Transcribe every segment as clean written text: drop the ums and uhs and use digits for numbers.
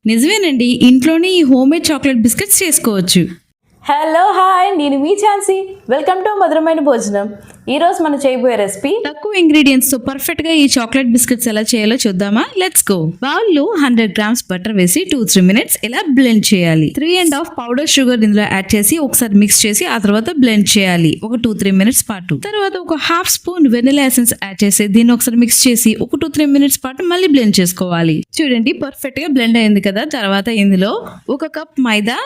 నిజమేనండి, ఇంట్లోనే ఈ హోమ్మేడ్ చాక్లెట్ బిస్కెట్స్ చేసుకోవచ్చు. హలో హాయ్, నేను మీ ఛాన్సీ. వెల్కమ్ టు మధురమైన భోజనం. ఈరోజు మనం చేయబోయే రెసిపీ తక్కువ ఇంగ్రీడియంట్స్ తో పర్ఫెక్ట్ గా ఈ చాక్లెట్ బిస్కెట్స్ ఎలా చేయాలో చూద్దామా? Let's go. బౌల్ లో 100 గ్రామ్స్ బటర్ వేసి 2-3 మినిట్స్ ఇలా బ్లెండ్ చేయాలి. 3.5 పౌడర్ షుగర్ ఇందులో యాడ్ చేసి ఒకసారి మిక్స్ చేసి ఆ తర్వాత బ్లెండ్ చేయాలి ఒక 2-3 మినిట్స్ పాటు. తర్వాత ఒక half spoon vanilla essence add చేసి దీన్ని ఒకసారి మిక్స్ చేసి ఒక 2-3 మినిట్స్ పాటు మళ్ళీ బ్లెండ్ చేసుకోవాలి. చూడండి, పర్ఫెక్ట్ గా బ్లెండ్ అయింది కదా. తర్వాత ఇందులో 1 కప్ మైదా,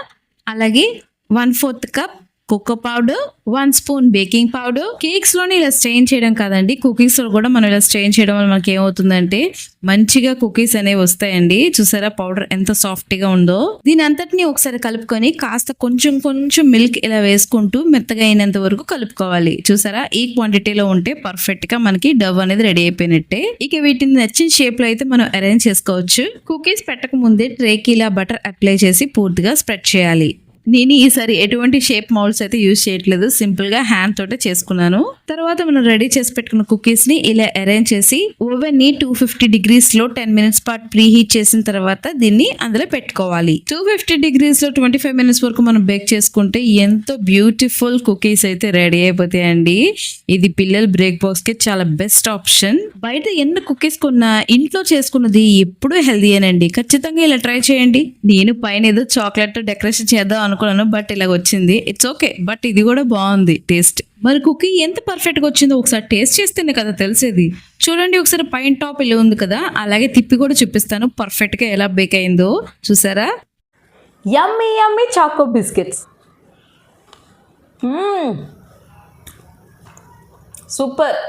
అలాగే 1/4 cup cocoa powder, 1 spoon baking powder. Cakes లోనే ఇలా స్ట్రెయిన్ చేయడం కాదండి, కుకీస్ లో కూడా మనం ఇలా స్ట్రెయిన్ చేయడం వల్ల మనకి ఏమవుతుందంటే మంచిగా కుకీస్ అనేవి వస్తాయండి. చూసారా పౌడర్ ఎంత సాఫ్ట్ గా ఉందో. దీని అంతటిని ఒకసారి కలుపుకొని కాస్త కొంచెం మిల్క్ ఇలా వేసుకుంటూ మెత్తగా అయినంత వరకు కలుపుకోవాలి. చూసారా, ఈ క్వాంటిటీలో ఉంటే పర్ఫెక్ట్ గా మనకి డవ్ అనేది రెడీ అయిపోయినట్టే. ఇక వీటిని నచ్చిన షేప్ లో అయితే మనం అరేంజ్ చేసుకోవచ్చు. కుకీస్ పెట్టక ముందే ట్రేకి ఇలా బటర్ అప్లై చేసి పూర్తిగా స్ప్రెడ్ చేయాలి. నేను ఈసారి ఎటువంటి షేప్ మౌల్డ్స్ అయితే యూజ్ చేయట్లేదు, సింపుల్ గా హ్యాండ్ తోటే చేసుకున్నాను. తర్వాత మనం రెడీ చేసి పెట్టుకున్న కుకీస్ ని ఇలా అరేంజ్ చేసి ఓవెన్ ని 250 డిగ్రీస్ లో 10 మినిట్స్ పాటు ప్రీ హీట్ చేసిన తర్వాత దీన్ని అందులో పెట్టుకోవాలి. 250 డిగ్రీస్ లో 25 మినిట్స్ వరకు మనం బేక్ చేసుకుంటే ఎంతో బ్యూటిఫుల్ కుకీస్ అయితే రెడీ అయిపోతాయండి. ఇది పిల్లల బ్రేక్ బాక్స్ కి చాలా బెస్ట్ ఆప్షన్. బయట ఎన్ని కుకీస్ కొన్నా ఇంట్లో చేసుకున్నది ఎప్పుడూ హెల్దీయేనండి. ఖచ్చితంగా ఇలా ట్రై చేయండి. నేను పైన ఏదో చాక్లెట్ డెకరేషన్ చేద్దాం అనుకున్నాను, బట్ ఇలాగ వచ్చింది. ఇట్స్ ఓకే, బట్ ఇది కూడా బాగుంది టేస్ట్. మరి కుకీ ఎంత పర్ఫెక్ట్ గా వచ్చిందో ఒకసారి టేస్ట్ చేస్తేనే కదా తెలిసేది. చూడండి, ఒకసారి పైన టాప్ ఇలా ఉంది కదా, అలాగే తిప్పి కూడా చూపిస్తాను పర్ఫెక్ట్ గా ఎలా బేక్ అయిందో. చూసారా, యమ్మీ యమ్మీ చాకో బిస్కెట్స్. సూపర్.